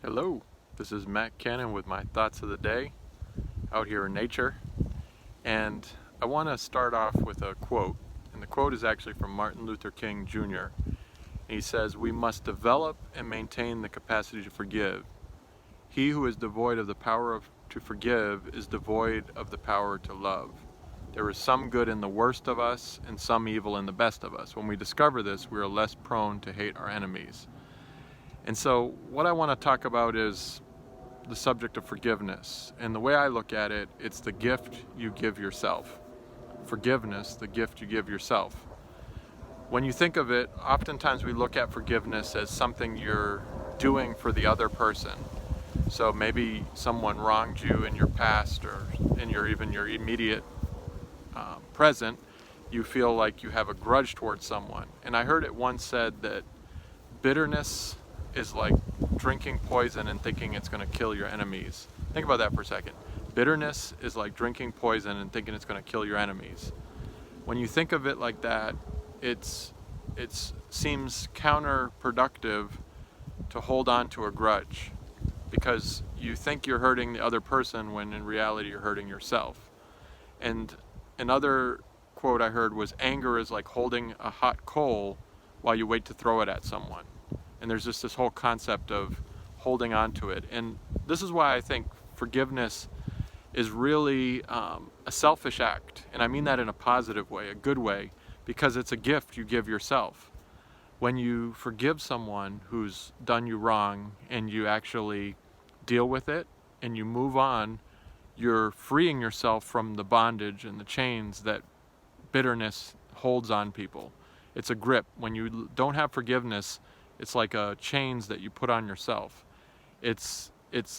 Hello, this is Matt Cannon with my thoughts of the day out here in nature. And I want to start off with a quote. And the quote is actually from Martin Luther King Jr. And he says, "We must develop and maintain the capacity to forgive. He who is devoid of the power to forgive is devoid of the power to love. There is some good in the worst of us and some evil in the best of us. When we discover this, we are less prone to hate our enemies." And so what I want to talk about is the subject of forgiveness. And the way I look at it, it's the gift you give yourself. Forgiveness, the gift you give yourself. When you think of it, oftentimes we look at forgiveness as something you're doing for the other person. So maybe someone wronged you in your past or in your immediate present. You feel like you have a grudge towards someone. And I heard it once said that bitterness is like drinking poison and thinking it's going to kill your enemies. Think about that for a second. Bitterness is like drinking poison and thinking it's going to kill your enemies. When you think of it like that, it seems counterproductive to hold on to a grudge because you think you're hurting the other person when in reality you're hurting yourself. And another quote I heard was, anger is like holding a hot coal while you wait to throw it at someone. And there's just this whole concept of holding on to it. And this is why I think forgiveness is really a selfish act. And I mean that in a positive way, a good way, because it's a gift you give yourself. When you forgive someone who's done you wrong and you actually deal with it and you move on, you're freeing yourself from the bondage and the chains that bitterness holds on people. It's a grip. When you don't have forgiveness, it's like chains that you put on yourself. It's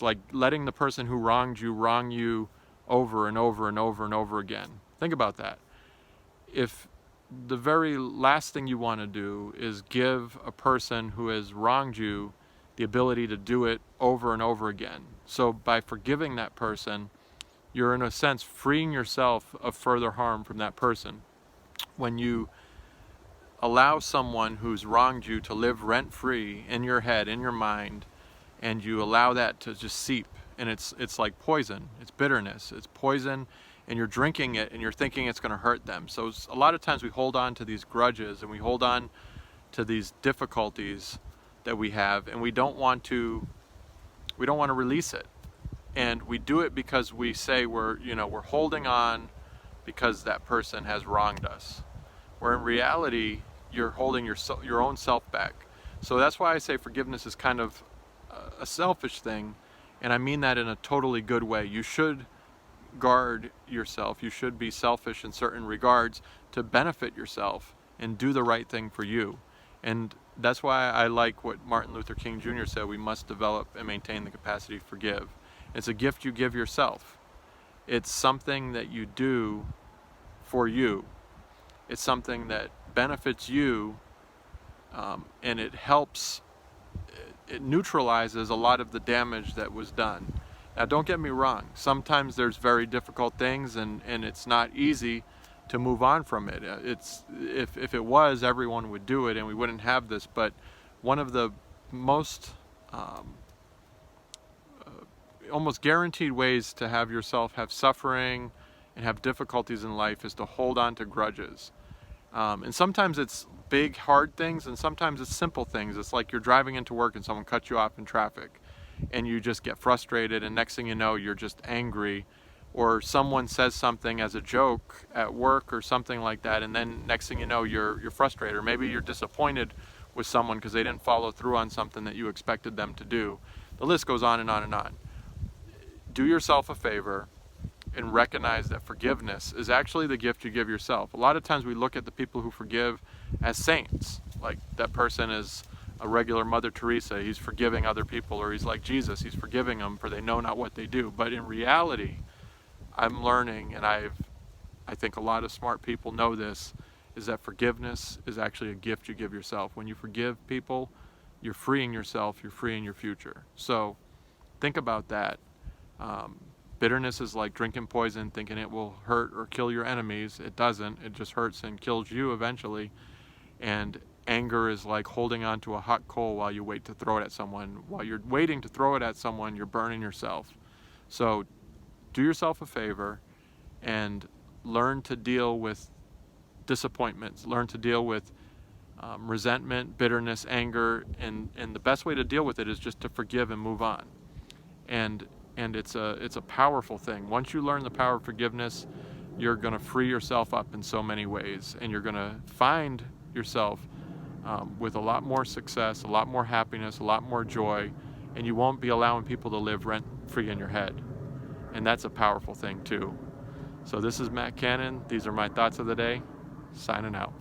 like letting the person who wronged you wrong you over and over and over and over again. Think about that. If the very last thing you want to do is give a person who has wronged you the ability to do it over and over again. So by forgiving that person, you're in a sense freeing yourself of further harm from that person. When you allow someone who's wronged you to live rent-free in your head, in your mind, and you allow that to just seep, and it's like poison. It's bitterness. It's poison, and you're drinking it, and you're thinking it's going to hurt them. So a lot of times we hold on to these grudges, and we hold on to these difficulties that we have, and we don't want to release it. And we do it because we say we're holding on because that person has wronged us. Where in reality, you're holding your own self back. So that's why I say forgiveness is kind of a selfish thing, and I mean that in a totally good way. You should guard yourself. You should be selfish in certain regards to benefit yourself and do the right thing for you. And that's why I like what Martin Luther King Jr. said, we must develop and maintain the capacity to forgive. It's a gift you give yourself. It's something that you do for you. It's something that benefits you, and it helps, it neutralizes a lot of the damage that was done. Now don't get me wrong, sometimes there's very difficult things and it's not easy to move on from it. If it was, everyone would do it and we wouldn't have this, but one of the most almost guaranteed ways to have yourself have suffering and have difficulties in life is to hold on to grudges. And sometimes it's big, hard things, and sometimes it's simple things. It's like you're driving into work and someone cuts you off in traffic, and you just get frustrated, and next thing you know, you're just angry. Or someone says something as a joke at work or something like that, and then next thing you know, you're frustrated. Or maybe you're disappointed with someone because they didn't follow through on something that you expected them to do. The list goes on and on and on. Do yourself a favor and recognize that forgiveness is actually the gift you give yourself. A lot of times we look at the people who forgive as saints, like that person is a regular Mother Teresa, he's forgiving other people, or he's like Jesus, he's forgiving them for they know not what they do. But in reality, I'm learning, and I think a lot of smart people know this, is that forgiveness is actually a gift you give yourself. When you forgive people, you're freeing yourself, you're freeing your future. So think about that. Bitterness is like drinking poison, thinking it will hurt or kill your enemies. It doesn't. It just hurts and kills you eventually. And anger is like holding on to a hot coal while you wait to throw it at someone. While you're waiting to throw it at someone, you're burning yourself. So do yourself a favor and learn to deal with disappointments, learn to deal with resentment, bitterness, anger, and the best way to deal with it is just to forgive and move on. And it's a powerful thing. Once you learn the power of forgiveness, you're going to free yourself up in so many ways, and you're going to find yourself with a lot more success, a lot more happiness, a lot more joy, and you won't be allowing people to live rent-free in your head. And that's a powerful thing too. So this is Matt Cannon. These are my thoughts of the day. Signing out.